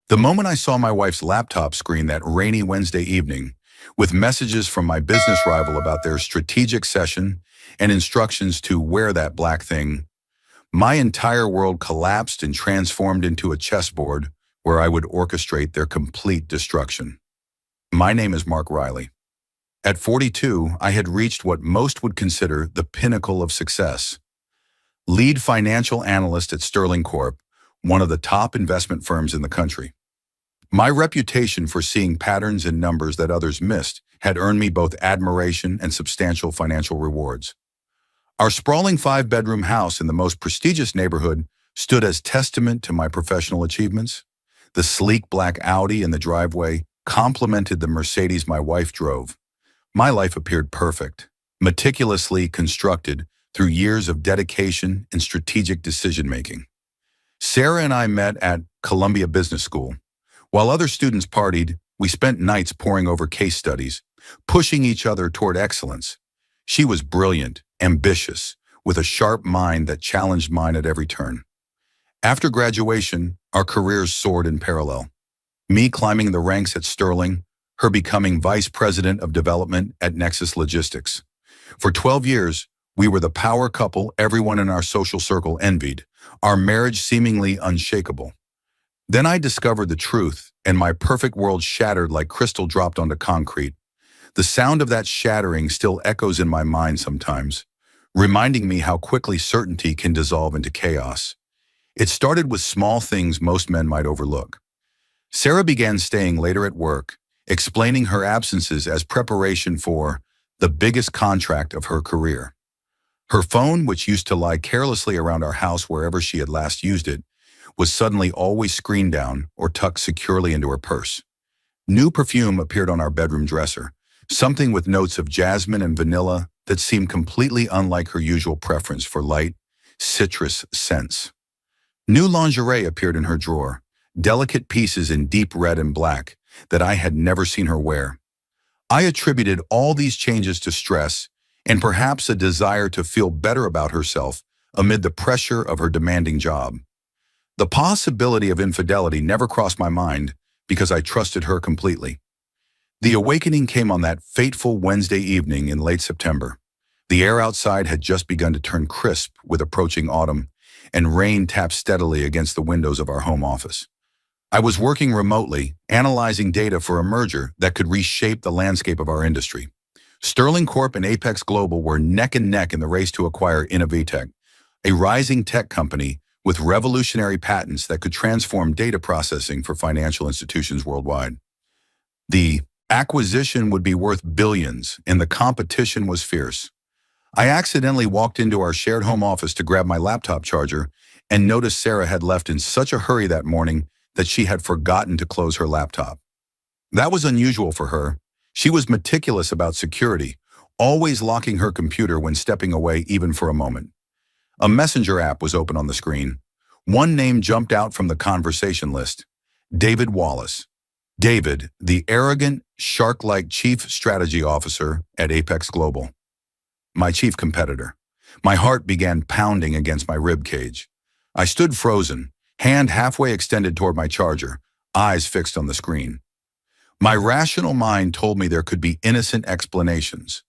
The moment I saw my wife's laptop screen that rainy Wednesday evening, with messages from my business rival about their strategic session and instructions to wear that black thing, my entire world collapsed and transformed into a chessboard where I would orchestrate their complete destruction. My name is Mark Riley. At 42, I had reached what most would consider the pinnacle of success. Lead financial analyst at Sterling Corp, one of the top investment firms in the country. My reputation for seeing patterns in numbers that others missed had earned me both admiration and substantial financial rewards. Our sprawling 5-bedroom house in the most prestigious neighborhood stood as testament to my professional achievements. The sleek black Audi in the driveway complemented the Mercedes my wife drove. My life appeared perfect, meticulously constructed through years of dedication and strategic decision-making. Sarah and I met at Columbia Business School. While other students partied, we spent nights poring over case studies, pushing each other toward excellence. She was brilliant, ambitious, with a sharp mind that challenged mine at every turn. After graduation, our careers soared in parallel. Me climbing the ranks at Sterling, her becoming vice president of development at Nexus Logistics. For 12 years, we were the power couple everyone in our social circle envied, our marriage seemingly unshakable. Then I discovered the truth, and my perfect world shattered like crystal dropped onto concrete. The sound of that shattering still echoes in my mind sometimes, reminding me how quickly certainty can dissolve into chaos. It started with small things most men might overlook. Sarah began staying later at work, explaining her absences as preparation for the biggest contract of her career. Her phone, which used to lie carelessly around our house wherever she had last used it, was suddenly always screened down or tucked securely into her purse. New perfume appeared on our bedroom dresser, something with notes of jasmine and vanilla that seemed completely unlike her usual preference for light, citrus scents. New lingerie appeared in her drawer, delicate pieces in deep red and black that I had never seen her wear. I attributed all these changes to stress and perhaps a desire to feel better about herself amid the pressure of her demanding job. The possibility of infidelity never crossed my mind because I trusted her completely. The awakening came on that fateful Wednesday evening in late September. The air outside had just begun to turn crisp with approaching autumn, and rain tapped steadily against the windows of our home office. I was working remotely, analyzing data for a merger that could reshape the landscape of our industry. Sterling Corp and Apex Global were neck and neck in the race to acquire Innovitech, a rising tech company with revolutionary patents that could transform data processing for financial institutions worldwide. The acquisition would be worth billions, and the competition was fierce. I accidentally walked into our shared home office to grab my laptop charger and noticed Sarah had left in such a hurry that morning that she had forgotten to close her laptop. That was unusual for her. She was meticulous about security, always locking her computer when stepping away even for a moment. A messenger app was open on the screen. One name jumped out from the conversation list: David Wallace. David, the arrogant, shark-like chief strategy officer at Apex Global. My chief competitor. My heart began pounding against my rib cage. I stood frozen, hand halfway extended toward my charger, eyes fixed on the screen. My rational mind told me there could be innocent explanations.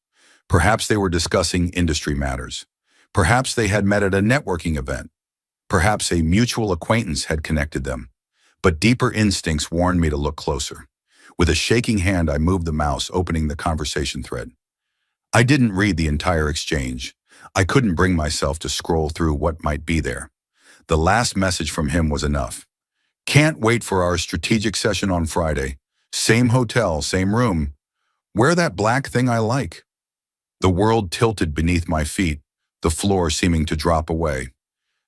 Perhaps they were discussing industry matters. Perhaps they had met at a networking event. Perhaps a mutual acquaintance had connected them. But deeper instincts warned me to look closer. With a shaking hand, I moved the mouse, opening the conversation thread. I didn't read the entire exchange. I couldn't bring myself to scroll through what might be there. The last message from him was enough. Can't wait for our strategic session on Friday. Same hotel, same room. Wear that black thing I like. The world tilted beneath my feet, the floor seeming to drop away.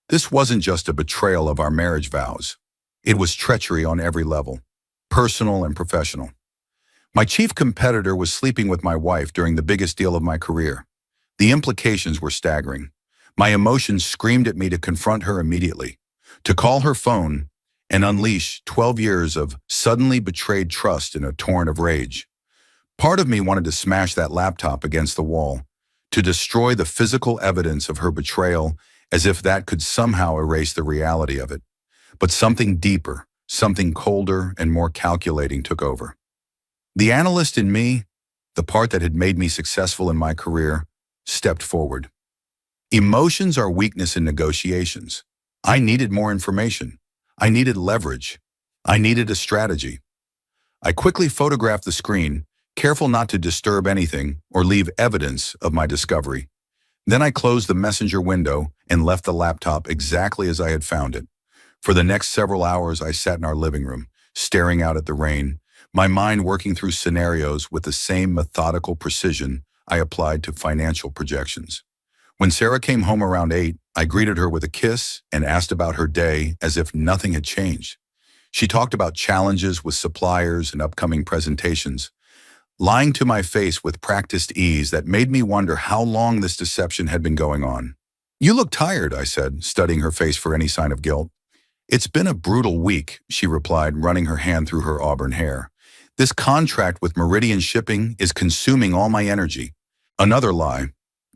This wasn't just a betrayal of our marriage vows. It was treachery on every level, personal and professional. My chief competitor was sleeping with my wife during the biggest deal of my career. The implications were staggering. My emotions screamed at me to confront her immediately, to call her phone and unleash 12 years of suddenly betrayed trust in a torrent of rage. Part of me wanted to smash that laptop against the wall, to destroy the physical evidence of her betrayal as if that could somehow erase the reality of it. But something deeper, something colder and more calculating took over. The analyst in me, the part that had made me successful in my career, stepped forward. Emotions are weakness in negotiations. I needed more information. I needed leverage. I needed a strategy. I quickly photographed the screen, careful not to disturb anything or leave evidence of my discovery. Then I closed the messenger window and left the laptop exactly as I had found it. For the next several hours, I sat in our living room, staring out at the rain, my mind working through scenarios with the same methodical precision I applied to financial projections. When Sarah came home around 8, I greeted her with a kiss and asked about her day as if nothing had changed. She talked about challenges with suppliers and upcoming presentations, lying to my face with practiced ease that made me wonder how long this deception had been going on. "You look tired," I said, studying her face for any sign of guilt. "It's been a brutal week," she replied, running her hand through her auburn hair. "This contract with Meridian Shipping is consuming all my energy." Another lie.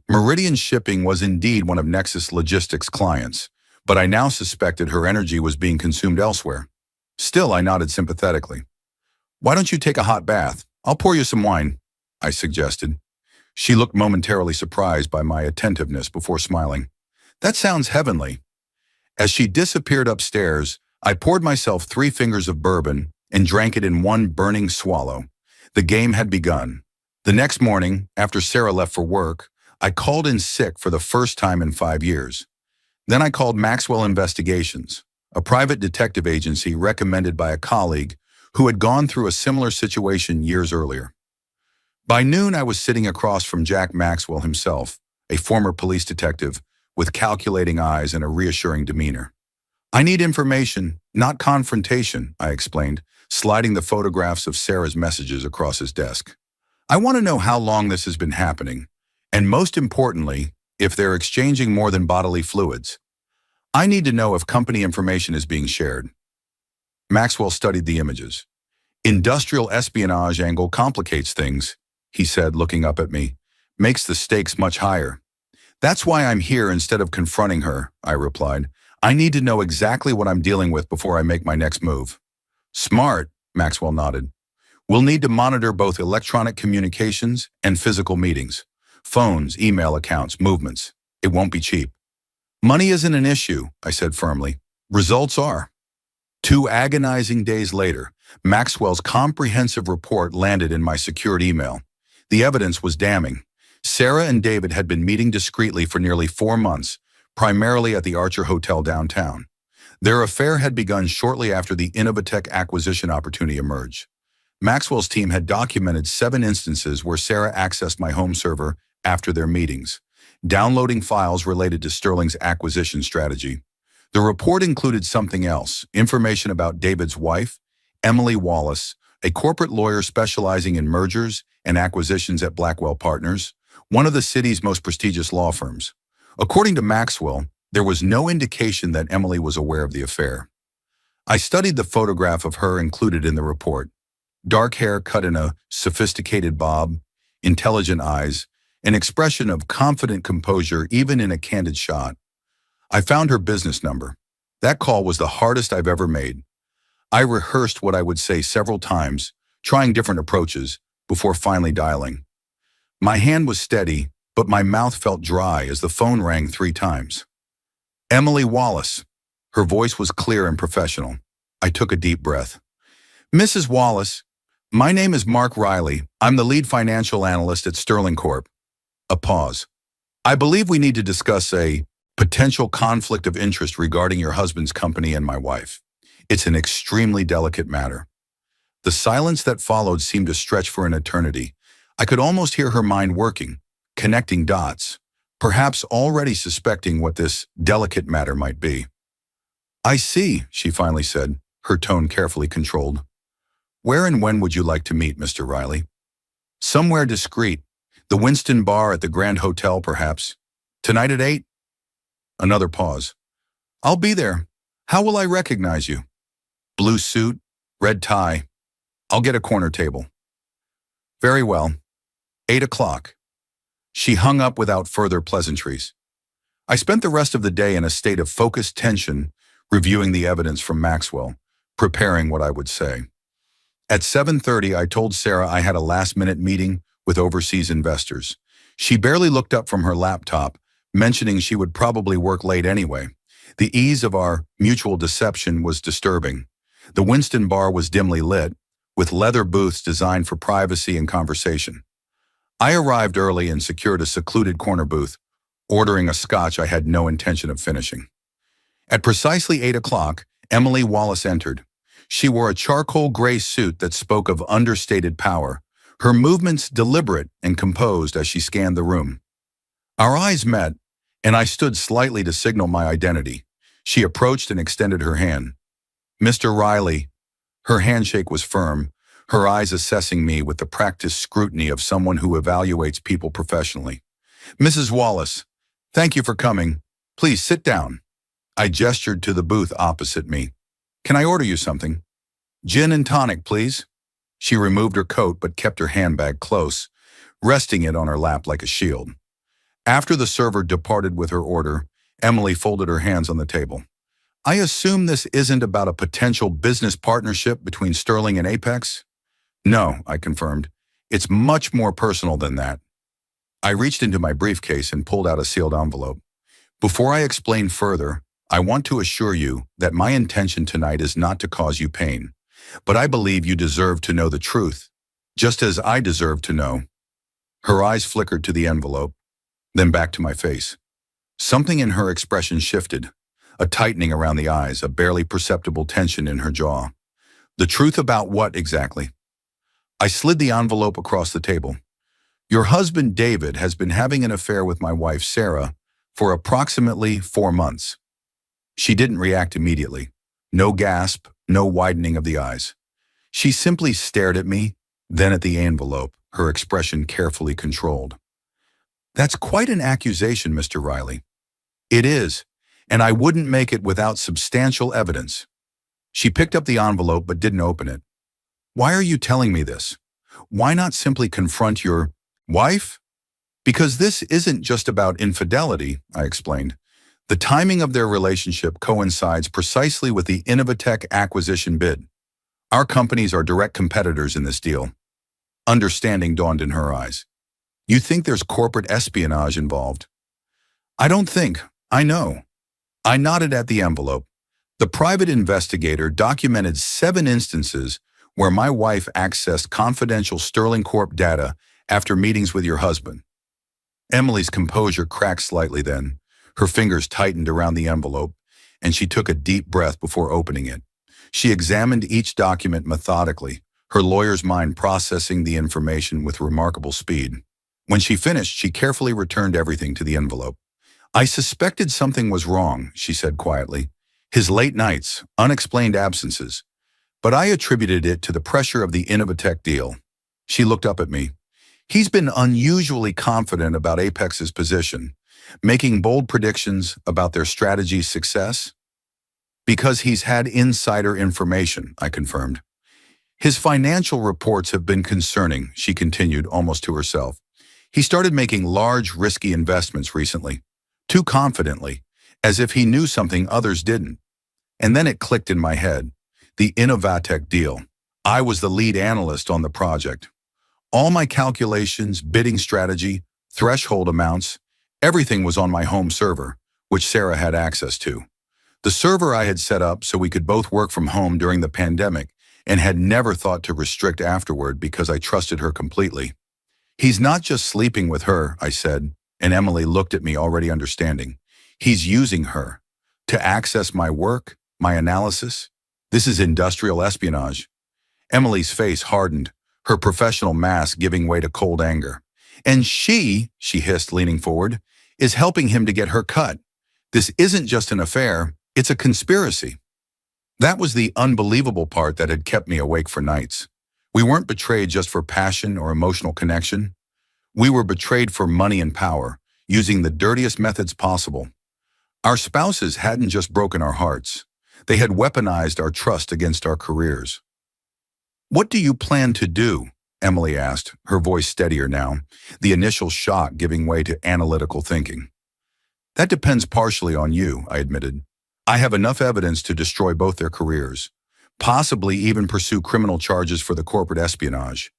Meridian Shipping was indeed one of Nexus Logistics' clients, but I now suspected her energy was being consumed elsewhere. Still, I nodded sympathetically. "Why don't you take a hot bath? I'll pour you some wine," I suggested. She looked momentarily surprised by my attentiveness before smiling. "That sounds heavenly." As she disappeared upstairs, I poured myself 3 fingers of bourbon and drank it in one burning swallow. The game had begun. The next morning, after Sarah left for work, I called in sick for the first time in 5 years. Then I called Maxwell Investigations, a private detective agency recommended by a colleague who had gone through a similar situation years earlier. By noon, I was sitting across from Jack Maxwell himself, a former police detective with calculating eyes and a reassuring demeanor. "I need information, not confrontation," I explained, sliding the photographs of Sarah's messages across his desk. "I want to know how long this has been happening, and most importantly, if they're exchanging more than bodily fluids. I need to know if company information is being shared." Maxwell studied the images. "Industrial espionage angle complicates things," he said, looking up at me. "Makes the stakes much higher." "That's why I'm here instead of confronting her," I replied. "I need to know exactly what I'm dealing with before I make my next move." "Smart," Maxwell nodded. "We'll need to monitor both electronic communications and physical meetings. Phones, email accounts, movements. It won't be cheap." "Money isn't an issue," I said firmly. "Results are." 2 agonizing days later, Maxwell's comprehensive report landed in my secured email. The evidence was damning. Sarah and David had been meeting discreetly for nearly 4 months, primarily at the Archer Hotel downtown. Their affair had begun shortly after the Innovatech acquisition opportunity emerged. Maxwell's team had documented 7 instances where Sarah accessed my home server after their meetings, downloading files related to Sterling's acquisition strategy. The report included something else, information about David's wife, Emily Wallace, a corporate lawyer specializing in mergers and acquisitions at Blackwell Partners, one of the city's most prestigious law firms. According to Maxwell, there was no indication that Emily was aware of the affair. I studied the photograph of her included in the report. Dark hair cut in a sophisticated bob, intelligent eyes, an expression of confident composure even in a candid shot. I found her business number. That call was the hardest I've ever made. I rehearsed what I would say several times, trying different approaches, before finally dialing. My hand was steady, but my mouth felt dry as the phone rang 3 times. "Emily Wallace." Her voice was clear and professional. I took a deep breath. "Mrs. Wallace, my name is Mark Riley. I'm the lead financial analyst at Sterling Corp." A pause. "I believe we need to discuss a potential conflict of interest regarding your husband's company and my wife. It's an extremely delicate matter." The silence that followed seemed to stretch for an eternity. I could almost hear her mind working, connecting dots, perhaps already suspecting what this delicate matter might be. "I see," she finally said, her tone carefully controlled. "Where and when would you like to meet, Mr. Riley?" "Somewhere discreet. The Winston Bar at the Grand Hotel, perhaps. Tonight at 8? Another pause. "I'll be there. How will I recognize you?" "Blue suit, red tie. I'll get a corner table." "Very well. 8 o'clock. She hung up without further pleasantries. I spent the rest of the day in a state of focused tension, reviewing the evidence from Maxwell, preparing what I would say. At 7:30, I told Sarah I had a last-minute meeting with overseas investors. She barely looked up from her laptop, mentioning she would probably work late anyway. The ease of our mutual deception was disturbing. The Winston bar was dimly lit, with leather booths designed for privacy and conversation. I arrived early and secured a secluded corner booth, ordering a scotch I had no intention of finishing. At precisely 8 o'clock, Emily Wallace entered. She wore a charcoal gray suit that spoke of understated power, her movements deliberate and composed as she scanned the room. Our eyes met, and I stood slightly to signal my identity. She approached and extended her hand. "Mr. Riley." Her handshake was firm, her eyes assessing me with the practiced scrutiny of someone who evaluates people professionally. "Mrs. Wallace, thank you for coming. Please sit down." I gestured to the booth opposite me. "Can I order you something?" "Gin and tonic, please." She removed her coat but kept her handbag close, resting it on her lap like a shield. After the server departed with her order, Emily folded her hands on the table. "I assume this isn't about a potential business partnership between Sterling and Apex?" "No," I confirmed. "It's much more personal than that." I reached into my briefcase and pulled out a sealed envelope. "Before I explain further, I want to assure you that my intention tonight is not to cause you pain, but I believe you deserve to know the truth, just as I deserve to know." Her eyes flickered to the envelope, then back to my face. Something in her expression shifted, a tightening around the eyes, a barely perceptible tension in her jaw. "The truth about what exactly?" I slid the envelope across the table. "Your husband, David, has been having an affair with my wife, Sarah, for approximately 4 months. She didn't react immediately. No gasp, no widening of the eyes. She simply stared at me, then at the envelope, her expression carefully controlled. "That's quite an accusation, Mr. Riley." "It is, and I wouldn't make it without substantial evidence." She picked up the envelope but didn't open it. "Why are you telling me this? Why not simply confront your wife?" "Because this isn't just about infidelity," I explained. "The timing of their relationship coincides precisely with the Innovatech acquisition bid. Our companies are direct competitors in this deal." Understanding dawned in her eyes. "You think there's corporate espionage involved?" "I don't think. I know." I nodded at the envelope. "The private investigator documented 7 instances where my wife accessed confidential Sterling Corp data after meetings with your husband." Emily's composure cracked slightly then. Her fingers tightened around the envelope, and she took a deep breath before opening it. She examined each document methodically, her lawyer's mind processing the information with remarkable speed. When she finished, she carefully returned everything to the envelope. "I suspected something was wrong," she said quietly. "His late nights, unexplained absences. But I attributed it to the pressure of the Innovatech deal." She looked up at me. "He's been unusually confident about Apex's position, making bold predictions about their strategy's success." "Because he's had insider information," I confirmed. "His financial reports have been concerning," she continued almost to herself. "He started making large, risky investments recently, too confidently, as if he knew something others didn't." And then it clicked in my head. The Innovatech deal. I was the lead analyst on the project. All my calculations, bidding strategy, threshold amounts, everything was on my home server, which Sarah had access to. The server I had set up so we could both work from home during the pandemic and had never thought to restrict afterward because I trusted her completely. "He's not just sleeping with her," I said, and Emily looked at me already understanding. "He's using her to access my work, my analysis. This is industrial espionage." Emily's face hardened, her professional mask giving way to cold anger. "And she hissed, leaning forward, "is helping him to get her cut. This isn't just an affair, it's a conspiracy." That was the unbelievable part that had kept me awake for nights. We weren't betrayed just for passion or emotional connection. We were betrayed for money and power, using the dirtiest methods possible. Our spouses hadn't just broken our hearts. They had weaponized our trust against our careers. "What do you plan to do?" Emily asked, her voice steadier now, the initial shock giving way to analytical thinking. "That depends partially on you," I admitted. "I have enough evidence to destroy both their careers. possibly even pursue criminal charges for the corporate espionage.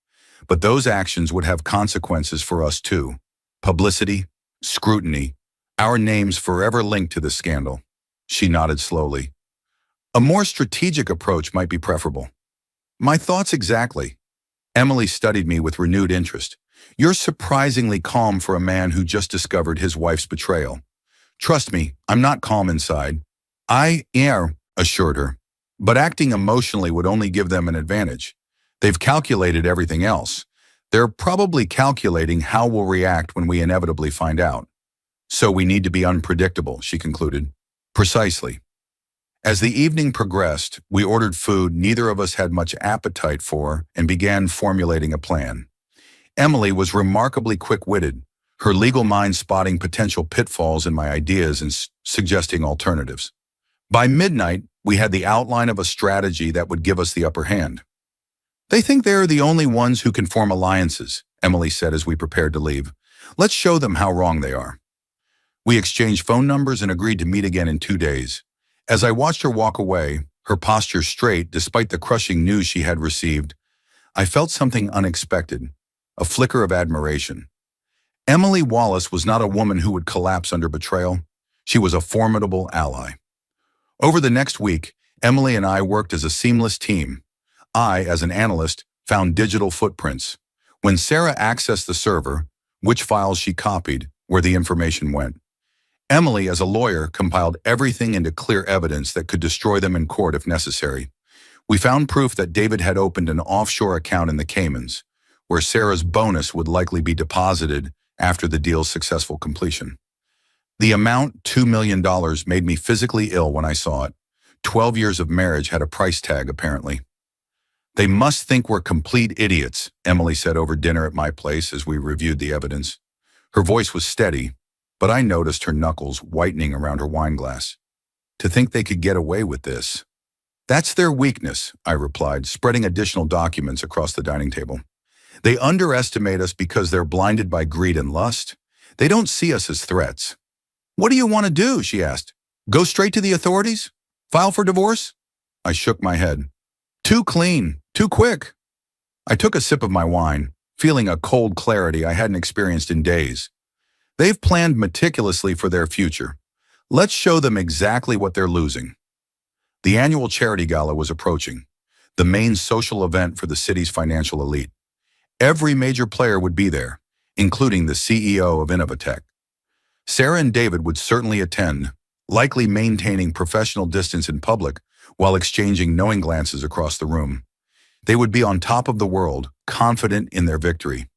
But those actions would have consequences for us too. Publicity, scrutiny, our names forever linked to the scandal. She nodded slowly. A more strategic approach might be preferable. My thoughts exactly. Emily studied me with renewed interest. You're surprisingly calm for a man who just discovered his wife's betrayal. Trust me, I'm not calm inside. Assured her. But acting emotionally would only give them an advantage. They've calculated everything else. They're probably calculating how we'll react when we inevitably find out. So we need to be unpredictable, she concluded. Precisely. As the evening progressed, we ordered food neither of us had much appetite for and began formulating a plan. Emily was remarkably quick-witted, her legal mind spotting potential pitfalls in my ideas and suggesting alternatives. By midnight, we had the outline of a strategy that would give us the upper hand. They think they're the only ones who can form alliances, Emily said as we prepared to leave. Let's show them how wrong they are. We exchanged phone numbers and agreed to meet again in 2 days. As I watched her walk away, her posture straight despite the crushing news she had received, I felt something unexpected, a flicker of admiration. Emily Wallace was not a woman who would collapse under betrayal. She was a formidable ally. Over the next week, Emily and I worked as a seamless team. I, as an analyst, found digital footprints. When Sarah accessed the server, which files she copied, where the information went. Emily, as a lawyer, compiled everything into clear evidence that could destroy them in court if necessary. We found proof that David had opened an offshore account in the Caymans, where Sarah's bonus would likely be deposited after the deal's successful completion. The amount, $2 million, made me physically ill when I saw it. 12 years of marriage had a price tag, apparently. They must think we're complete idiots, Emily said over dinner at my place as we reviewed the evidence. Her voice was steady, but I noticed her knuckles whitening around her wineglass. To think they could get away with this. That's their weakness, I replied, spreading additional documents across the dining table. They underestimate us because they're blinded by greed and lust. They don't see us as threats. What do you want to do? She asked. Go straight to the authorities? File for divorce? I shook my head. Too clean, too quick. I took a sip of my wine, feeling a cold clarity I hadn't experienced in days. They've planned meticulously for their future. Let's show them exactly what they're losing. The annual charity gala was approaching, the main social event for the city's financial elite. Every major player would be there, including the CEO of Innovatech. Sarah and David would certainly attend, likely maintaining professional distance in public while exchanging knowing glances across the room. They would be on top of the world, confident in their victory.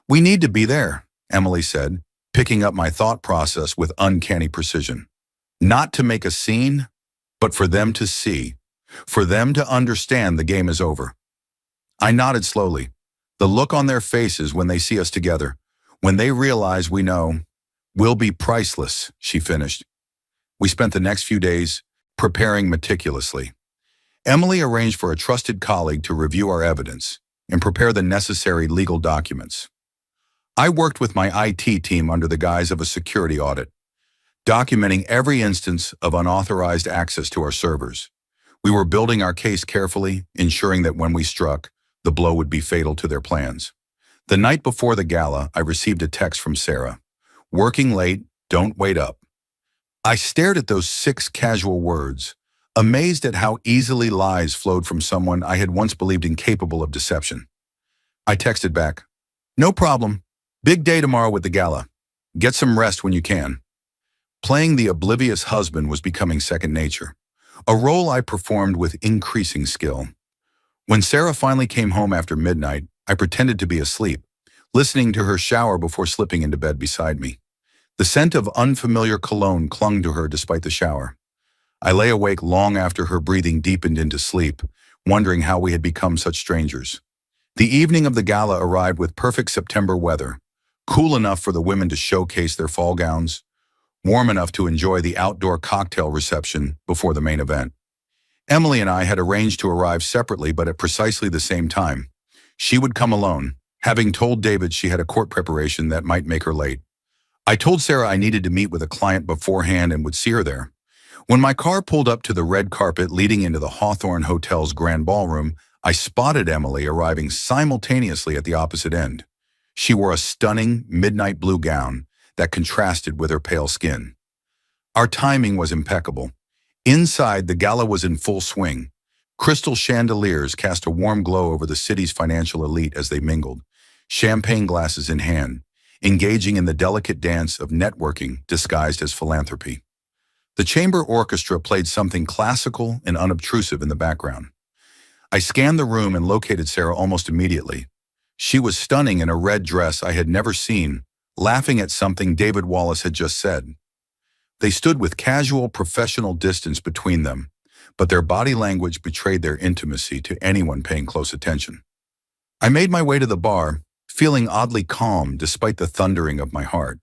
We need to be there, Emily said, picking up my thought process with uncanny precision. Not to make a scene, but for them to see, for them to understand the game is over. I nodded slowly. The look on their faces when they see us together, when they realize we know, will be priceless, she finished. We spent the next few days preparing meticulously. Emily arranged for a trusted colleague to review our evidence and prepare the necessary legal documents. I worked with my IT team under the guise of a security audit, documenting every instance of unauthorized access to our servers. We were building our case carefully, ensuring that when we struck, the blow would be fatal to their plans. The night before the gala, I received a text from Sarah. Working late, don't wait up. I stared at those 6 casual words, amazed at how easily lies flowed from someone I had once believed incapable of deception. I texted back, no problem. Big day tomorrow with the gala. Get some rest when you can. Playing the oblivious husband was becoming second nature, a role I performed with increasing skill. When Sarah finally came home after midnight, I pretended to be asleep, listening to her shower before slipping into bed beside me. The scent of unfamiliar cologne clung to her despite the shower. I lay awake long after her breathing deepened into sleep, wondering how we had become such strangers. The evening of the gala arrived with perfect September weather, cool enough for the women to showcase their fall gowns, warm enough to enjoy the outdoor cocktail reception before the main event. Emily and I had arranged to arrive separately but at precisely the same time. She would come alone, having told David she had a court preparation that might make her late. I told Sarah I needed to meet with a client beforehand and would see her there. When my car pulled up to the red carpet leading into the Hawthorne Hotel's grand ballroom, I spotted Emily arriving simultaneously at the opposite end. She wore a stunning midnight blue gown that contrasted with her pale skin. Our timing was impeccable. Inside, the gala was in full swing. Crystal chandeliers cast a warm glow over the city's financial elite as they mingled, champagne glasses in hand, engaging in the delicate dance of networking disguised as philanthropy. The chamber orchestra played something classical and unobtrusive in the background. I scanned the room and located Sarah almost immediately. She was stunning in a red dress I had never seen, laughing at something David Wallace had just said. They stood with casual, professional distance between them, but their body language betrayed their intimacy to anyone paying close attention. I made my way to the bar, feeling oddly calm despite the thundering of my heart.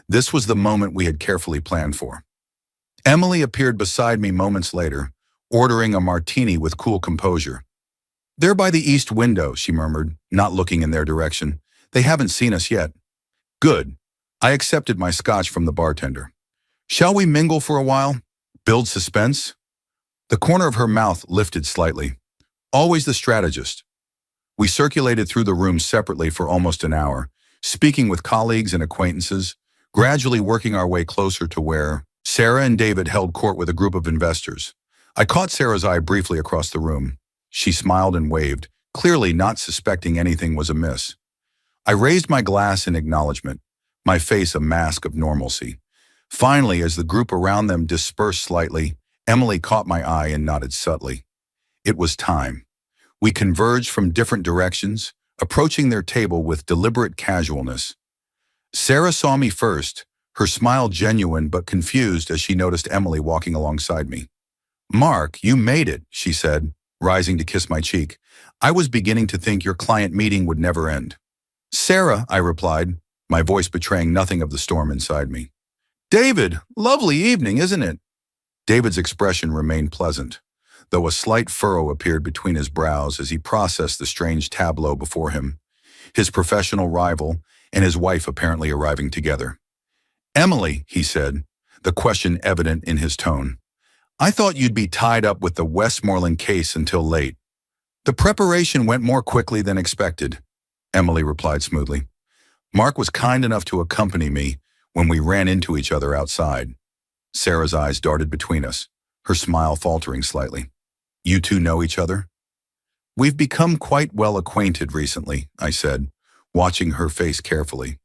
This was the moment we had carefully planned for. Emily appeared beside me moments later, ordering a martini with cool composure. "They're by the east window," she murmured, not looking in their direction. "They haven't seen us yet." "Good." I accepted my scotch from the bartender. "Shall we mingle for a while? Build suspense?" The corner of her mouth lifted slightly. Always the strategist. We circulated through the room separately for almost an hour, speaking with colleagues and acquaintances, gradually working our way closer to where Sarah and David held court with a group of investors. I caught Sarah's eye briefly across the room. She smiled and waved, clearly not suspecting anything was amiss. I raised my glass in acknowledgement, my face a mask of normalcy. Finally, as the group around them dispersed slightly, Emily caught my eye and nodded subtly. It was time. We converged from different directions, approaching their table with deliberate casualness. Sarah saw me first, her smile genuine but confused as she noticed Emily walking alongside me. "Mark, you made it," she said, rising to kiss my cheek. "I was beginning to think your client meeting would never end." "Sarah," I replied, my voice betraying nothing of the storm inside me. "David, lovely evening, isn't it?" David's expression remained pleasant, though a slight furrow appeared between his brows as he processed the strange tableau before him, his professional rival and his wife apparently arriving together. "Emily," he said, the question evident in his tone, "I thought you'd be tied up with the Westmoreland case until late." "The preparation went more quickly than expected," Emily replied smoothly. "Mark was kind enough to accompany me when we ran into each other outside." Sarah's eyes darted between us, her smile faltering slightly. "You two know each other?" "We've become quite well acquainted recently," I said, watching her face carefully.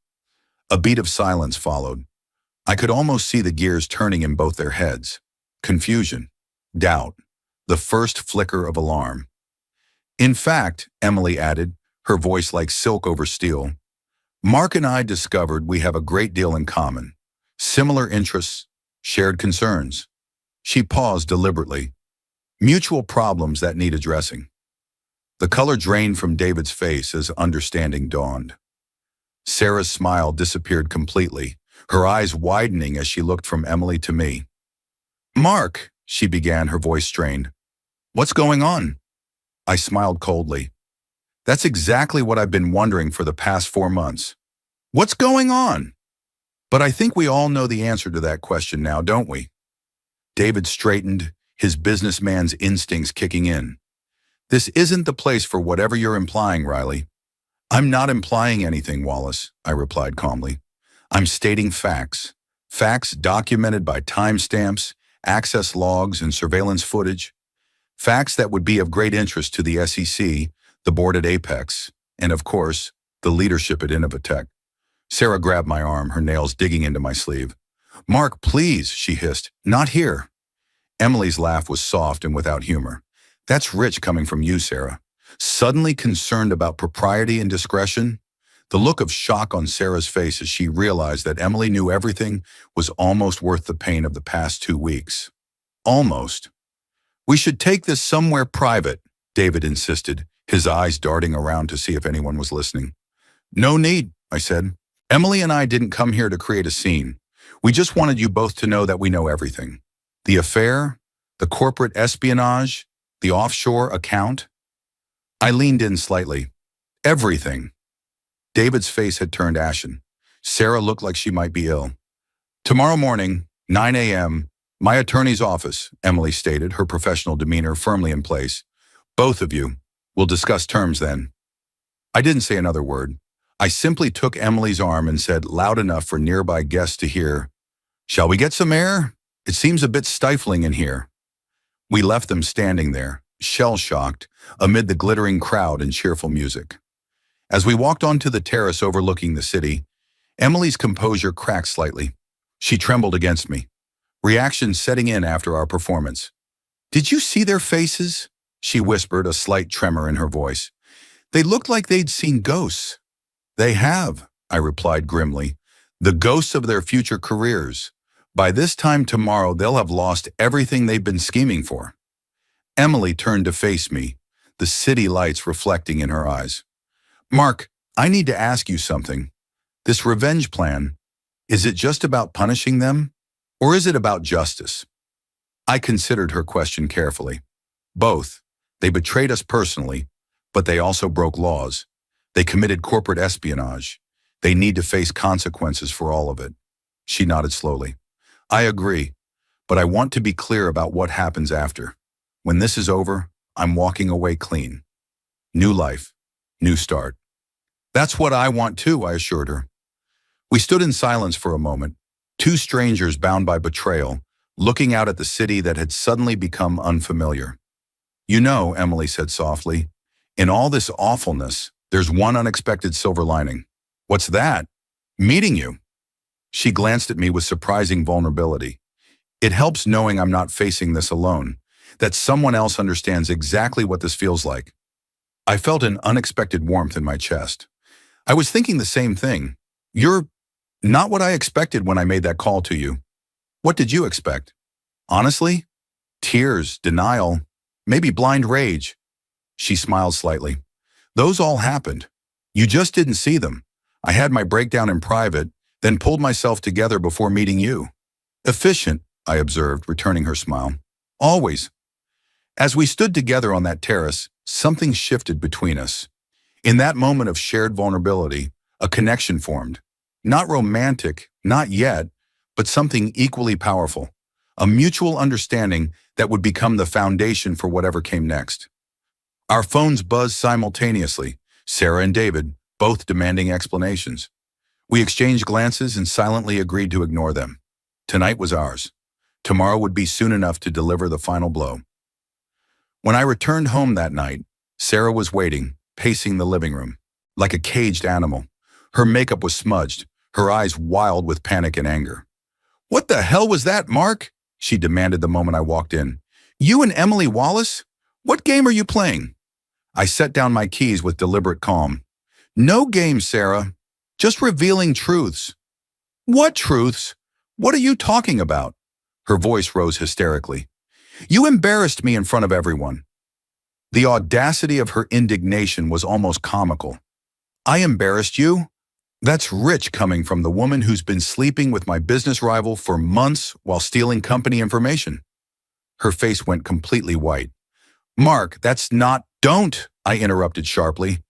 A beat of silence followed. I could almost see the gears turning in both their heads. Confusion, doubt, the first flicker of alarm. "In fact," Emily added, her voice like silk over steel, "Mark and I discovered we have a great deal in common. Similar interests, shared concerns." She paused deliberately. "Mutual problems that need addressing." The color drained from David's face as understanding dawned. Sarah's smile disappeared completely, her eyes widening as she looked from Emily to me. "Mark," she began, her voice strained. "What's going on?" I smiled coldly. "That's exactly what I've been wondering for the past 4 months. What's going on?" But I think we all know the answer to that question now, don't we? David straightened, his businessman's instincts kicking in. "This isn't the place for whatever you're implying, Riley." "I'm not implying anything, Wallace," I replied calmly. "I'm stating facts. Facts documented by timestamps, access logs, and surveillance footage. Facts that would be of great interest to the SEC, the board at Apex, and of course, the leadership at Innovatech." Sarah grabbed my arm, her nails digging into my sleeve. "Mark, please," she hissed. "Not here." Emily's laugh was soft and without humor. "That's rich coming from you, Sarah. Suddenly concerned about propriety and discretion?" The look of shock on Sarah's face as she realized that Emily knew everything was almost worth the pain of the past 2 weeks. Almost. "We should take this somewhere private," David insisted, his eyes darting around to see if anyone was listening. "No need," I said. "Emily and I didn't come here to create a scene. We just wanted you both to know that we know everything. The affair, the corporate espionage, the offshore account." I leaned in slightly. "Everything." David's face had turned ashen. Sarah looked like she might be ill. "Tomorrow morning, 9 a.m., My attorney's office, Emily stated, her professional demeanor firmly in place. Both of you. We'll discuss terms then. I didn't say another word. I simply took Emily's arm and said loud enough for nearby guests to hear, "Shall we get some air? It seems a bit stifling in here." We left them standing there, shell-shocked, amid the glittering crowd and cheerful music. As we walked onto the terrace overlooking the city, Emily's composure cracked slightly. She trembled against me, reaction setting in after our performance. "Did you see their faces?" she whispered, a slight tremor in her voice. "They looked like they'd seen ghosts." "They have," I replied grimly. "The ghosts of their future careers. By this time tomorrow, they'll have lost everything they've been scheming for." Emily turned to face me, the city lights reflecting in her eyes. "Mark, I need to ask you something. This revenge plan, is it just about punishing them, or is it about justice?" I considered her question carefully. Both. They betrayed us personally, but they also broke laws. They committed corporate espionage. They need to face consequences for all of it. She nodded slowly. "I agree, but I want to be clear about what happens after. When this is over, I'm walking away clean. New life, new start." "That's what I want too," I assured her. We stood in silence for a moment, two strangers bound by betrayal, looking out at the city that had suddenly become unfamiliar. "You know," Emily said softly, "in all this awfulness, there's one unexpected silver lining." "What's that?" "Meeting you." She glanced at me with surprising vulnerability. "It helps knowing I'm not facing this alone, that someone else understands exactly what this feels like." I felt an unexpected warmth in my chest. "I was thinking the same thing. You're not what I expected when I made that call to you." "What did you expect?" "Honestly? Tears, denial, maybe blind rage." She smiled slightly. "Those all happened. You just didn't see them. I had my breakdown in private, then pulled myself together before meeting you." "Efficient," I observed, returning her smile. "Always." As we stood together on that terrace, something shifted between us. In that moment of shared vulnerability, a connection formed. Not romantic, not yet, but something equally powerful. A mutual understanding that would become the foundation for whatever came next. Our phones buzzed simultaneously, Sarah and David, both demanding explanations. We exchanged glances and silently agreed to ignore them. Tonight was ours. Tomorrow would be soon enough to deliver the final blow. When I returned home that night, Sarah was waiting, pacing the living room, like a caged animal. Her makeup was smudged, her eyes wild with panic and anger. "What the hell was that, Mark?" she demanded the moment I walked in. "You and Emily Wallace? What game are you playing?" I set down my keys with deliberate calm. "No game, Sarah. Just revealing truths." "What truths? What are you talking about?" Her voice rose hysterically. "You embarrassed me in front of everyone." The audacity of her indignation was almost comical. "I embarrassed you? That's rich coming from the woman who's been sleeping with my business rival for months while stealing company information." Her face went completely white. "Mark, that's not—" "Don't," I interrupted sharply.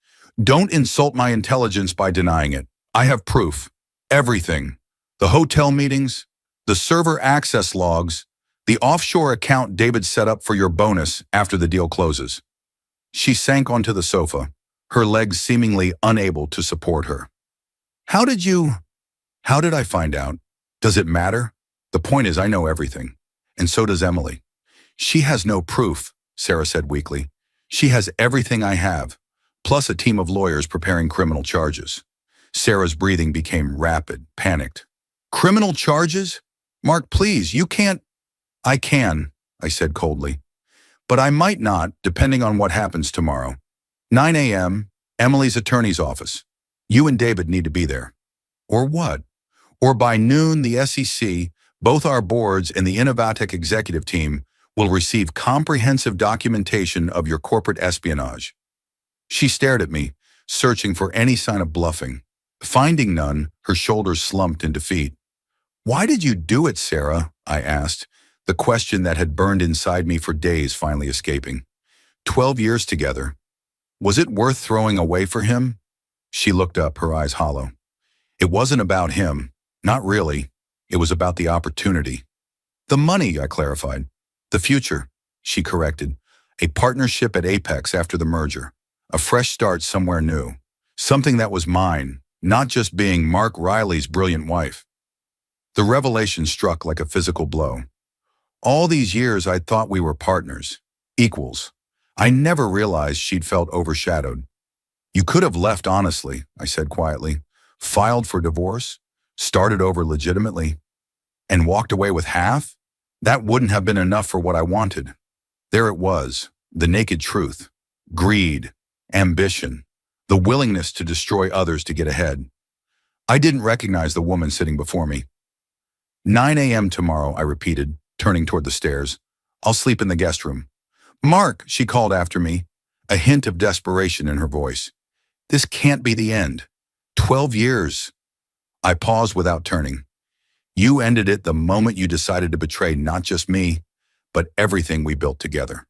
"Don't insult my intelligence by denying it. I have proof. Everything. The hotel meetings, the server access logs, the offshore account David set up for your bonus after the deal closes." She sank onto the sofa, her legs seemingly unable to support her. How did I find out? Does it matter? The point is I know everything, and so does Emily." "She has no proof," Sarah said weakly. "She has everything I have, plus a team of lawyers preparing criminal charges." Sarah's breathing became rapid, panicked. "Criminal charges? Mark, please, you can't—" "I can," I said coldly. "But I might not, depending on what happens tomorrow. 9 a.m., Emily's attorney's office. You and David need to be there." "Or what?" "Or by noon, the SEC, both our boards and the Innovatec executive team will receive comprehensive documentation of your corporate espionage." She stared at me, searching for any sign of bluffing. Finding none, her shoulders slumped in defeat. "Why did you do it, Sarah?" I asked, the question that had burned inside me for days finally escaping. 12 years together. Was it worth throwing away for him? She looked up, her eyes hollow. "It wasn't about him. Not really. It was about the opportunity." The money, I clarified. The future, she corrected. A partnership at Apex after the merger. A fresh start somewhere new. Something that was mine, not just being Mark Riley's brilliant wife. The revelation struck like a physical blow. All these years I'd thought we were partners, equals. I never realized she'd felt overshadowed. You could have left honestly, I said quietly, filed for divorce, started over legitimately, and walked away with half? That wouldn't have been enough for what I wanted. There it was, the naked truth. Greed, ambition, the willingness to destroy others to get ahead. I didn't recognize the woman sitting before me. 9 a.m. tomorrow, I repeated, turning toward the stairs. I'll sleep in the guest room. Mark, she called after me, a hint of desperation in her voice. This can't be the end. 12 years. I paused without turning. You ended it the moment you decided to betray not just me, but everything we built together.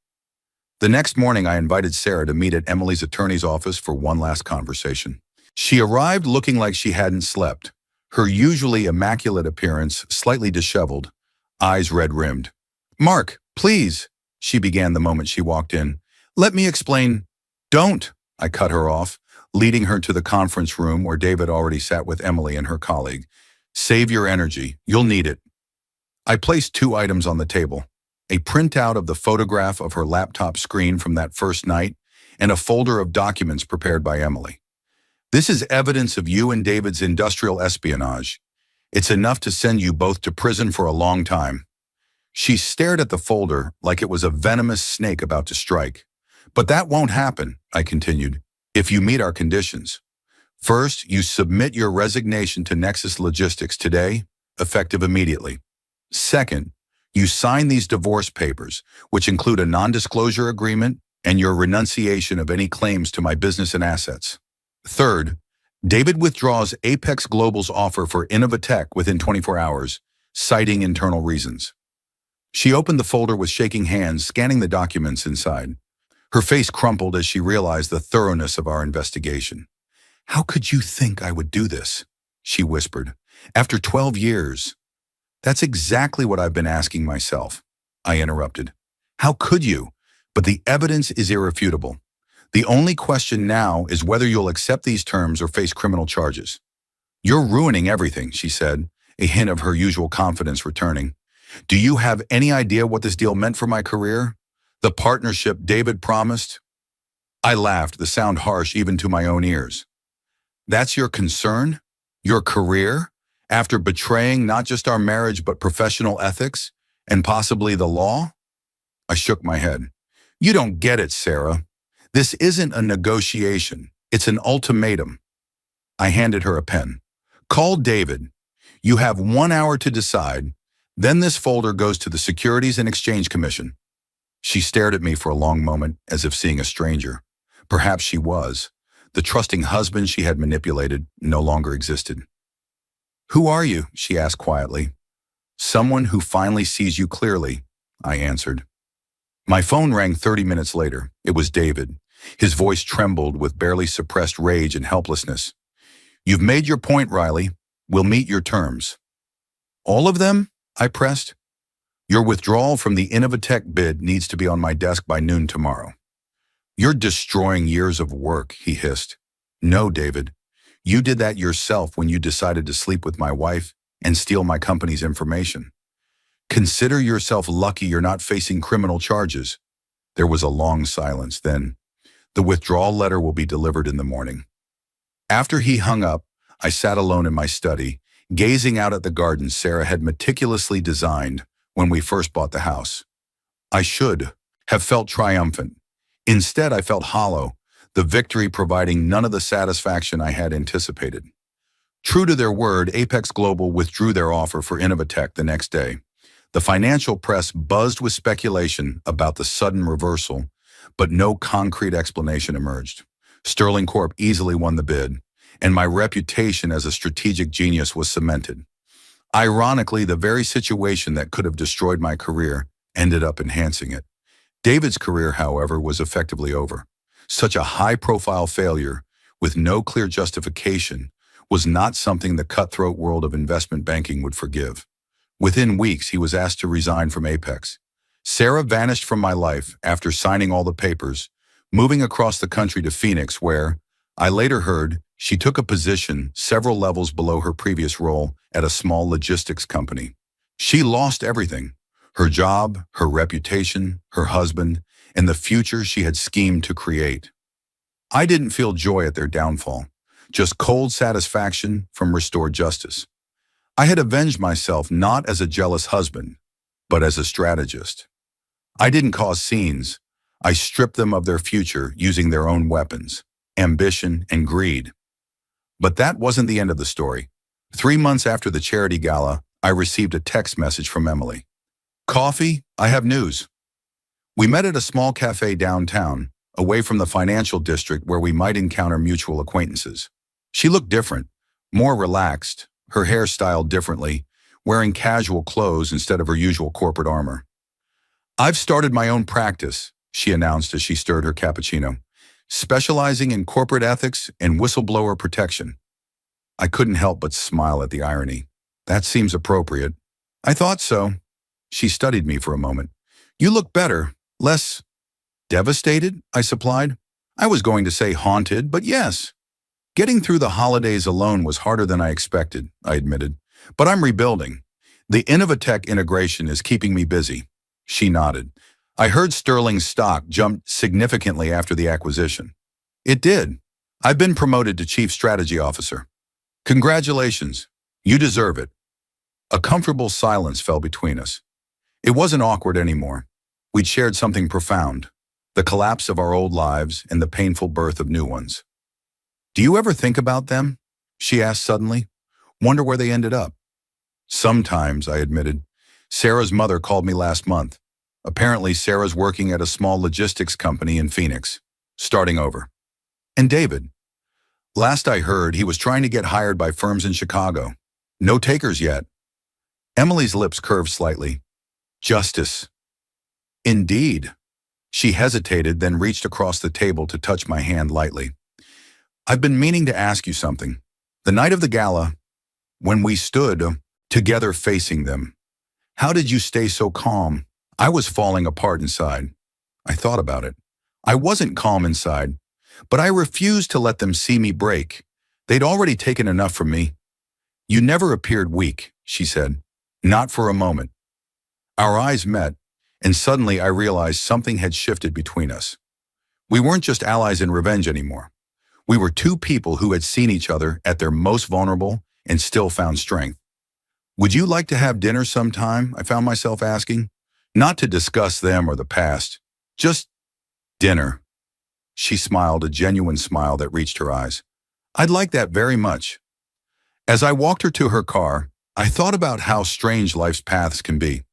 The next morning, I invited Sarah to meet at Emily's attorney's office for one last conversation. She arrived looking like she hadn't slept, her usually immaculate appearance slightly disheveled, eyes red-rimmed. Mark, please, she began the moment she walked in. Let me explain. Don't, I cut her off, leading her to the conference room where David already sat with Emily and her colleague. Save your energy. You'll need it. I placed 2 items on the table, a printout of the photograph of her laptop screen from that first night and a folder of documents prepared by Emily. This is evidence of you and David's industrial espionage. It's enough to send you both to prison for a long time. She stared at the folder like it was a venomous snake about to strike. But that won't happen, I continued, if you meet our conditions. First, you submit your resignation to Nexus Logistics today, effective immediately. Second, you sign these divorce papers, which include a non-disclosure agreement and your renunciation of any claims to my business and assets. Third, David withdraws Apex Global's offer for Innovatech within 24 hours, citing internal reasons. She opened the folder with shaking hands, scanning the documents inside. Her face crumpled as she realized the thoroughness of our investigation. How could you think I would do this? She whispered. After 12 years. That's exactly what I've been asking myself, I interrupted. How could you? But the evidence is irrefutable. The only question now is whether you'll accept these terms or face criminal charges. You're ruining everything, she said, a hint of her usual confidence returning. Do you have any idea what this deal meant for my career? The partnership David promised? I laughed, the sound harsh even to my own ears. That's your concern? Your career? After betraying not just our marriage but professional ethics and possibly the law? I shook my head. You don't get it, Sarah. This isn't a negotiation. It's an ultimatum. I handed her a pen. Call David. You have 1 hour to decide. Then this folder goes to the Securities and Exchange Commission. She stared at me for a long moment as if seeing a stranger. Perhaps she was. The trusting husband she had manipulated no longer existed. Who are you? She asked quietly. Someone who finally sees you clearly, I answered. My phone rang 30 minutes later. It was David. His voice trembled with barely suppressed rage and helplessness. You've made your point, Riley. We'll meet your terms. All of them? I pressed. Your withdrawal from the Innovatech bid needs to be on my desk by noon tomorrow. You're destroying years of work, he hissed. No, David. You did that yourself when you decided to sleep with my wife and steal my company's information. Consider yourself lucky you're not facing criminal charges. There was a long silence. Then, the withdrawal letter will be delivered in the morning. After he hung up, I sat alone in my study, gazing out at the garden Sarah had meticulously designed when we first bought the house. I should have felt triumphant. Instead, I felt hollow, the victory providing none of the satisfaction I had anticipated. True to their word, Apex Global withdrew their offer for Innovatech the next day. The financial press buzzed with speculation about the sudden reversal, but no concrete explanation emerged. Sterling Corp easily won the bid, and my reputation as a strategic genius was cemented. Ironically, the very situation that could have destroyed my career ended up enhancing it. David's career, however, was effectively over. Such a high-profile failure, with no clear justification, was not something the cutthroat world of investment banking would forgive. Within weeks, he was asked to resign from Apex. Sarah vanished from my life after signing all the papers, moving across the country to Phoenix where, I later heard, she took a position several levels below her previous role at a small logistics company. She lost everything: her job, her reputation, her husband, and the future she had schemed to create. I didn't feel joy at their downfall, just cold satisfaction from restored justice. I had avenged myself not as a jealous husband, but as a strategist. I didn't cause scenes. I stripped them of their future using their own weapons, ambition and greed. But that wasn't the end of the story. 3 months after the charity gala, I received a text message from Emily. "Coffee? I have news." We met at a small cafe downtown, away from the financial district where we might encounter mutual acquaintances. She looked different, more relaxed, her hair styled differently, wearing casual clothes instead of her usual corporate armor. "I've started my own practice," she announced as she stirred her cappuccino, "specializing in corporate ethics and whistleblower protection." I couldn't help but smile at the irony. That seems appropriate. I thought so. She studied me for a moment. "You look better, less devastated," I supplied. I was going to say haunted, but yes. "Getting through the holidays alone was harder than I expected," I admitted. "But I'm rebuilding. The Innovatech integration is keeping me busy." She nodded. "I heard Sterling's stock jumped significantly after the acquisition." "It did. I've been promoted to Chief Strategy Officer." "Congratulations. You deserve it." A comfortable silence fell between us. It wasn't awkward anymore. We'd shared something profound: the collapse of our old lives and the painful birth of new ones. "Do you ever think about them?" she asked suddenly. "Wonder where they ended up?" "Sometimes," I admitted. "Sarah's mother called me last month. Apparently, Sarah's working at a small logistics company in Phoenix, starting over." "And David?" "Last I heard, he was trying to get hired by firms in Chicago. No takers yet." Emily's lips curved slightly. "Justice." "Indeed." She hesitated, then reached across the table to touch my hand lightly. "I've been meaning to ask you something. The night of the gala, when we stood together facing them, how did you stay so calm?" I was falling apart inside. I thought about it. I wasn't calm inside, but I refused to let them see me break. They'd already taken enough from me. "You never appeared weak," she said. "Not for a moment." Our eyes met, and suddenly I realized something had shifted between us. We weren't just allies in revenge anymore. We were two people who had seen each other at their most vulnerable and still found strength. "Would you like to have dinner sometime?" I found myself asking. Not to discuss them or the past, just dinner. She smiled, a genuine smile that reached her eyes. "I'd like that very much." As I walked her to her car, I thought about how strange life's paths can be.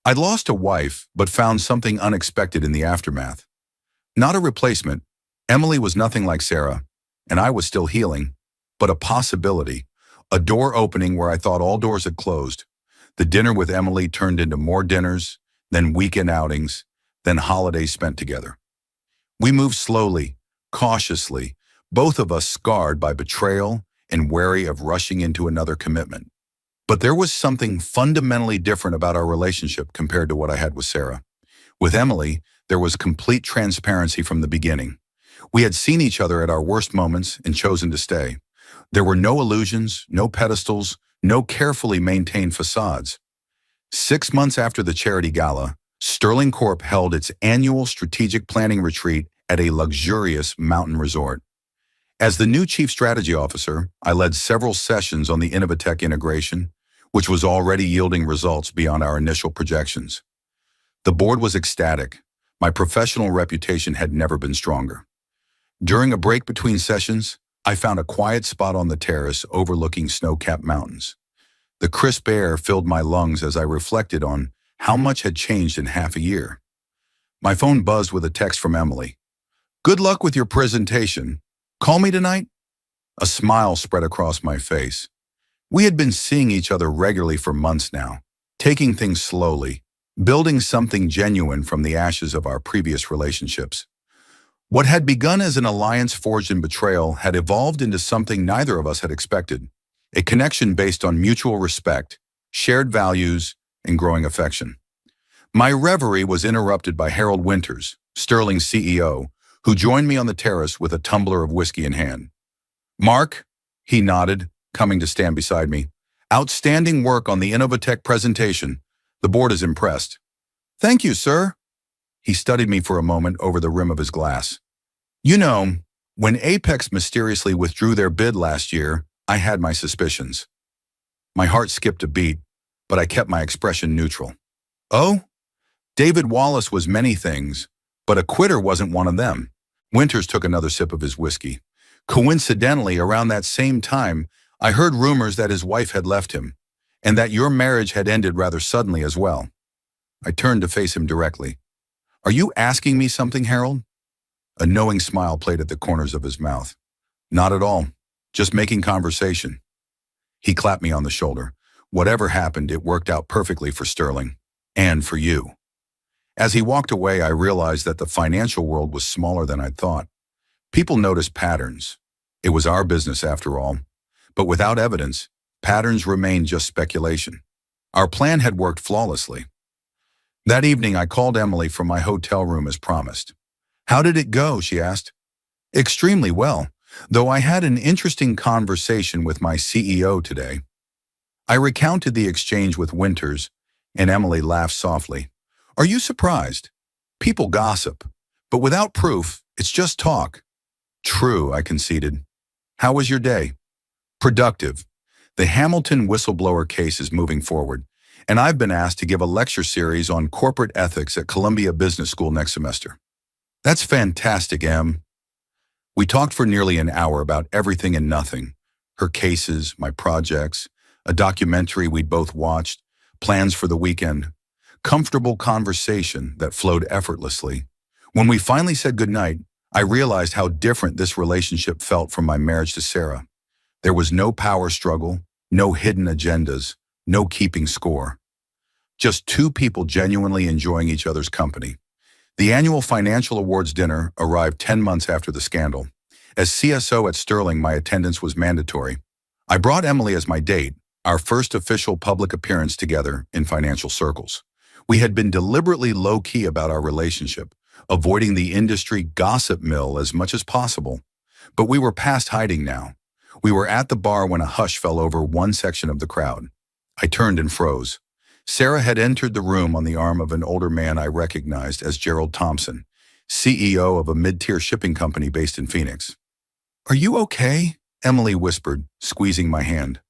I'd lost a wife, but found something unexpected in the aftermath. Not a replacement. Emily was nothing like Sarah, and I was still healing, but a possibility, a door opening where I thought all doors had closed. The dinner with Emily turned into more dinners, then weekend outings, then holidays spent together. We moved slowly, cautiously, both of us scarred by betrayal and wary of rushing into another commitment. But there was something fundamentally different about our relationship compared to what I had with Sarah. With Emily, there was complete transparency from the beginning. We had seen each other at our worst moments and chosen to stay. There were no illusions, no pedestals, no carefully maintained facades. 6 months after the charity gala, Sterling Corp held its annual strategic planning retreat at a luxurious mountain resort. As the new chief strategy officer, I led several sessions on the Innovatech integration, which was already yielding results beyond our initial projections. The board was ecstatic. My professional reputation had never been stronger. During a break between sessions, I found a quiet spot on the terrace overlooking snow-capped mountains. The crisp air filled my lungs as I reflected on how much had changed in half a year. My phone buzzed with a text from Emily. "Good luck with your presentation. Call me tonight?" A smile spread across my face. We had been seeing each other regularly for months now, taking things slowly, building something genuine from the ashes of our previous relationships. What had begun as an alliance forged in betrayal had evolved into something neither of us had expected, a connection based on mutual respect, shared values, and growing affection. My reverie was interrupted by Harold Winters, Sterling's CEO, who joined me on the terrace with a tumbler of whiskey in hand. "Mark," he nodded, coming to stand beside me. "Outstanding work on the Innovatech presentation. The board is impressed." "Thank you, sir." He studied me for a moment over the rim of his glass. "You know, when Apex mysteriously withdrew their bid last year, I had my suspicions." My heart skipped a beat, but I kept my expression neutral. "Oh?" "David Wallace was many things, but a quitter wasn't one of them." Winters took another sip of his whiskey. "Coincidentally, around that same time, I heard rumors that his wife had left him, and that your marriage had ended rather suddenly as well." I turned to face him directly. "Are you asking me something, Harold?" A knowing smile played at the corners of his mouth. "Not at all. Just making conversation." He clapped me on the shoulder. "Whatever happened, it worked out perfectly for Sterling. And for you." As he walked away, I realized that the financial world was smaller than I'd thought. People noticed patterns. It was our business after all. But without evidence, patterns remained just speculation. Our plan had worked flawlessly. That evening, I called Emily from my hotel room as promised. "How did it go?" she asked. "Extremely well, though I had an interesting conversation with my CEO today." I recounted the exchange with Winters, and Emily laughed softly. "Are you surprised? People gossip, but without proof, it's just talk." "True," I conceded. "How was your day?" "Productive. The Hamilton whistleblower case is moving forward, and I've been asked to give a lecture series on corporate ethics at Columbia Business School next semester." "That's fantastic, Em." We talked for nearly an hour about everything and nothing. Her cases, my projects, a documentary we'd both watched, plans for the weekend. Comfortable conversation that flowed effortlessly. When we finally said goodnight, I realized how different this relationship felt from my marriage to Sarah. There was no power struggle, no hidden agendas, no keeping score. Just two people genuinely enjoying each other's company. The annual financial awards dinner arrived 10 months after the scandal. As CSO at Sterling, my attendance was mandatory. I brought Emily as my date, our first official public appearance together in financial circles. We had been deliberately low-key about our relationship, avoiding the industry gossip mill as much as possible. But we were past hiding now. We were at the bar when a hush fell over one section of the crowd. I turned and froze. Sarah had entered the room on the arm of an older man I recognized as Gerald Thompson, CEO of a mid-tier shipping company based in Phoenix. "Are you okay?" Emily whispered, squeezing my hand.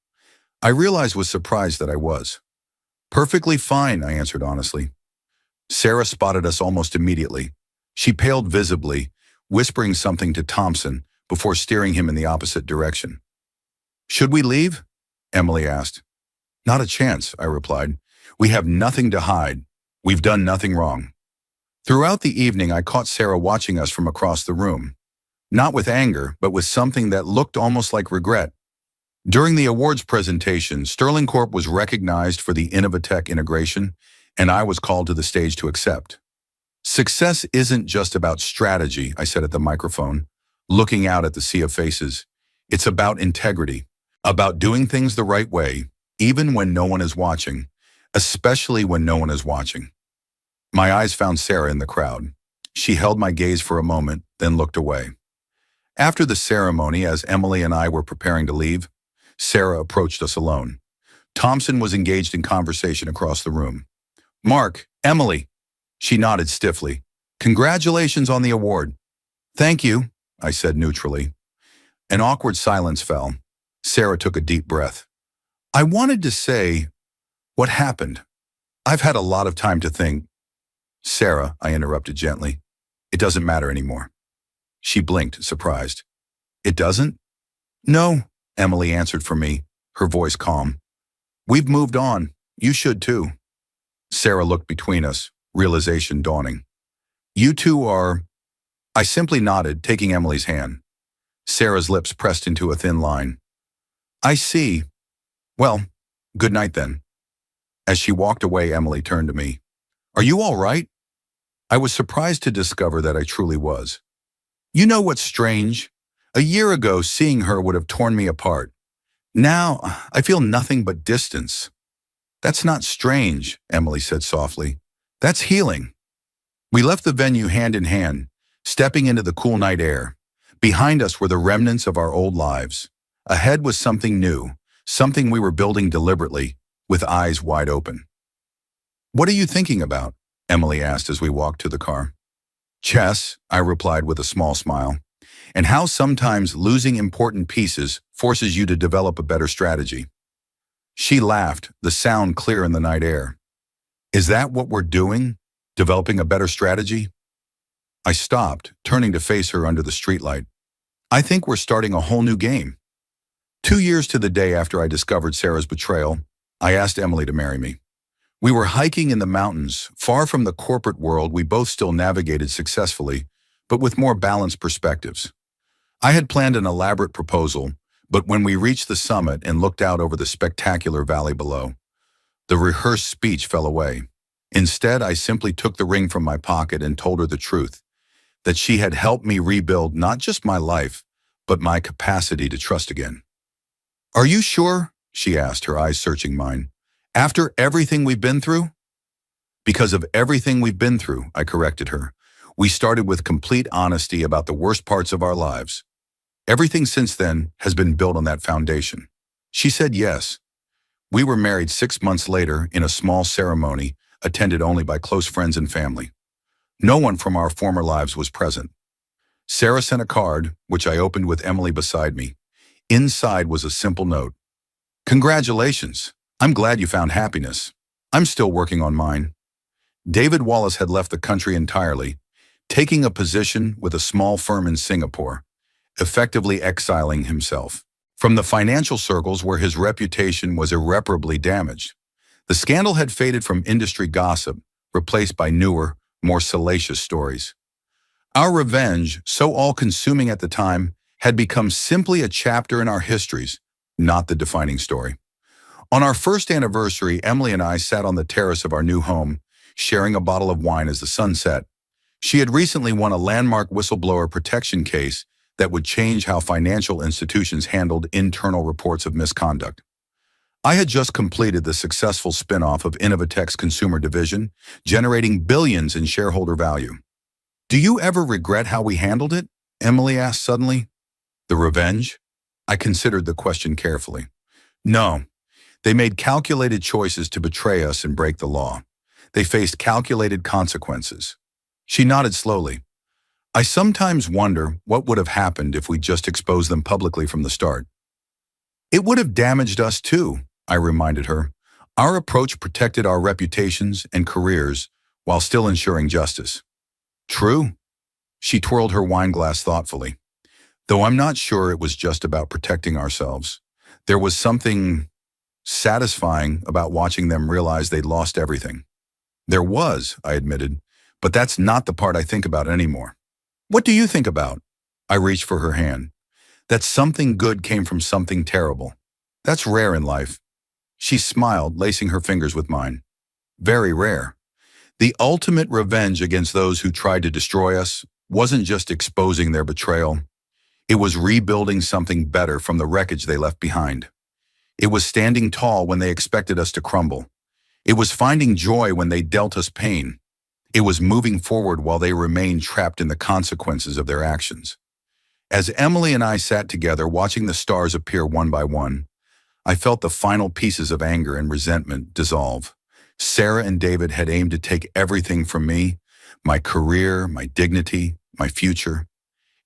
I realized with surprise that I was. "Perfectly fine," I answered honestly. Sarah spotted us almost immediately. She paled visibly, whispering something to Thompson before steering him in the opposite direction. "Should we leave?" Emily asked. "Not a chance," I replied. "We have nothing to hide. We've done nothing wrong." Throughout the evening, I caught Sarah watching us from across the room. Not with anger, but with something that looked almost like regret. During the awards presentation, Sterling Corp was recognized for the Innovatech integration, and I was called to the stage to accept. "Success isn't just about strategy," I said at the microphone, looking out at the sea of faces. "It's about integrity, about doing things the right way, even when no one is watching, especially when no one is watching." My eyes found Sarah in the crowd. She held my gaze for a moment, then looked away. After the ceremony, as Emily and I were preparing to leave, Sarah approached us alone. Thompson was engaged in conversation across the room. "Mark, Emily." She nodded stiffly. "Congratulations on the award." "Thank you," I said neutrally. An awkward silence fell. Sarah took a deep breath. "I wanted to say, what happened? I've had a lot of time to think." "Sarah," I interrupted gently, "it doesn't matter anymore." She blinked, surprised. "It doesn't?" "No," Emily answered for me, her voice calm. "We've moved on. You should too." Sarah looked between us, realization dawning. "You two are—" I simply nodded, taking Emily's hand. Sarah's lips pressed into a thin line. "I see. Well, good night then." As she walked away, Emily turned to me. "Are you all right?" I was surprised to discover that I truly was. "You know what's strange? A year ago, seeing her would have torn me apart. Now, I feel nothing but distance." That's not strange, Emily said softly. That's healing. We left the venue hand in hand, stepping into the cool night air. Behind us were the remnants of our old lives. Ahead was something new, something we were building deliberately, with eyes wide open. What are you thinking about? Emily asked as we walked to the car. Chess, I replied with a small smile, and how sometimes losing important pieces forces you to develop a better strategy. She laughed, the sound clear in the night air. Is that what we're doing? Developing a better strategy? I stopped, turning to face her under the streetlight. I think we're starting a whole new game. 2 years to the day after I discovered Sarah's betrayal, I asked Emily to marry me. We were hiking in the mountains, far from the corporate world we both still navigated successfully, but with more balanced perspectives. I had planned an elaborate proposal, but when we reached the summit and looked out over the spectacular valley below, the rehearsed speech fell away. Instead, I simply took the ring from my pocket and told her the truth, that she had helped me rebuild not just my life, but my capacity to trust again. Are you sure? She asked, her eyes searching mine. After everything we've been through? Because of everything we've been through, I corrected her. We started with complete honesty about the worst parts of our lives. Everything since then has been built on that foundation. She said yes. We were married 6 months later in a small ceremony attended only by close friends and family. No one from our former lives was present. Sarah sent a card, which I opened with Emily beside me. Inside was a simple note. Congratulations. I'm glad you found happiness. I'm still working on mine. David Wallace had left the country entirely, taking a position with a small firm in Singapore, effectively exiling himself from the financial circles where his reputation was irreparably damaged. The scandal had faded from industry gossip, replaced by newer, more salacious stories. Our revenge, so all-consuming at the time, had become simply a chapter in our histories, not the defining story. On our first anniversary, Emily and I sat on the terrace of our new home, sharing a bottle of wine as the sun set. She had recently won a landmark whistleblower protection case that would change how financial institutions handled internal reports of misconduct. I had just completed the successful spin-off of Innovatech's consumer division, generating billions in shareholder value. Do you ever regret how we handled it? Emily asked suddenly. The revenge? I considered the question carefully. No. They made calculated choices to betray us and break the law. They faced calculated consequences. She nodded slowly. I sometimes wonder what would have happened if we just exposed them publicly from the start. It would have damaged us too, I reminded her. Our approach protected our reputations and careers while still ensuring justice. True. She twirled her wine glass thoughtfully. Though I'm not sure it was just about protecting ourselves. There was something satisfying about watching them realize they'd lost everything. There was, I admitted, but that's not the part I think about anymore. What do you think about? I reached for her hand. That something good came from something terrible. That's rare in life. She smiled, lacing her fingers with mine. Very rare. The ultimate revenge against those who tried to destroy us wasn't just exposing their betrayal. It was rebuilding something better from the wreckage they left behind. It was standing tall when they expected us to crumble. It was finding joy when they dealt us pain. It was moving forward while they remained trapped in the consequences of their actions. As Emily and I sat together watching the stars appear one by one, I felt the final pieces of anger and resentment dissolve. Sarah and David had aimed to take everything from me, my career, my dignity, my future.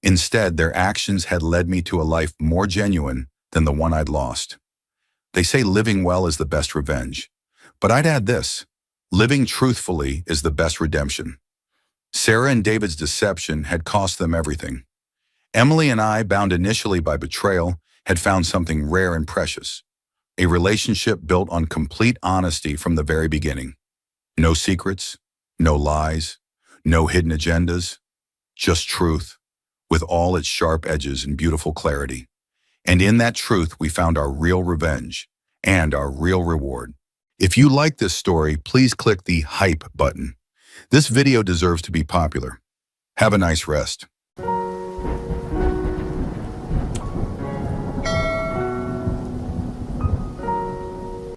Instead, their actions had led me to a life more genuine than the one I'd lost. They say living well is the best revenge. But I'd add this, living truthfully is the best redemption. Sarah and David's deception had cost them everything. Emily and I, bound initially by betrayal, had found something rare and precious. A relationship built on complete honesty from the very beginning. No secrets, no lies, no hidden agendas, just truth, with all its sharp edges and beautiful clarity. And in that truth, we found our real revenge and our real reward. If you like this story, please click the hype button. This video deserves to be popular. Have a nice rest.